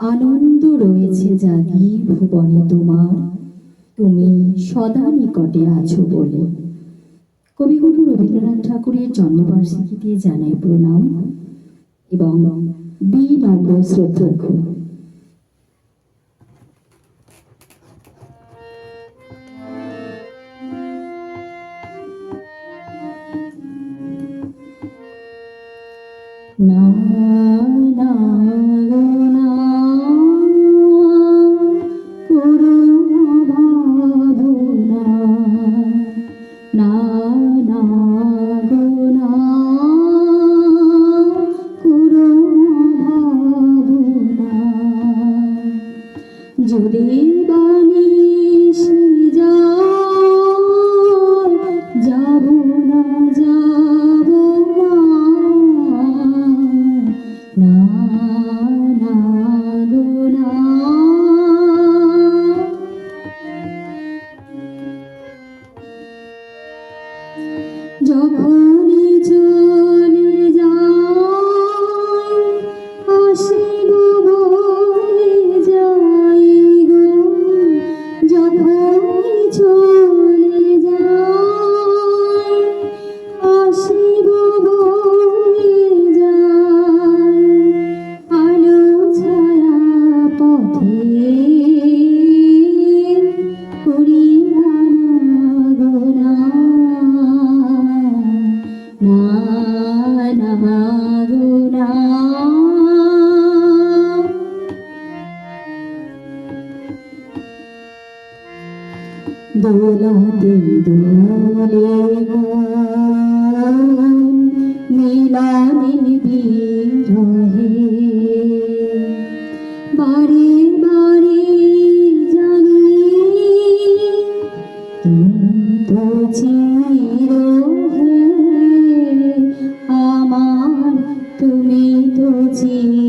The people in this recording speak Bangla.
আনন্দ রয়েছে জাগি ভুবনে তোমার, তুমি সদা নিকটে আছো বলে। কবিগুরু রবীন্দ্রনাথ ঠাকুরের জন্মবার্ষিকীতে জানাই প্রণাম এবং বিনম্র শ্রদ্ধার্ঘ্য। না না গো না, করুণা ভাবনা, না না গো না, করুণা ভাবনা। যদি বানিশি যায়, যাব না যাব না, না গো না। যখনই চলে যাই, আসিব বলে যাই গো। যখনই চলে যাই, আসিব বলে যাই। আলো ছায়া পথে করিয়া না গো না, না না গো না। দোলাতে দোলে মন, মিলানে বিরহে। বারে বারে জানি তুমি তো চির হে আমার, তুমি তো চির।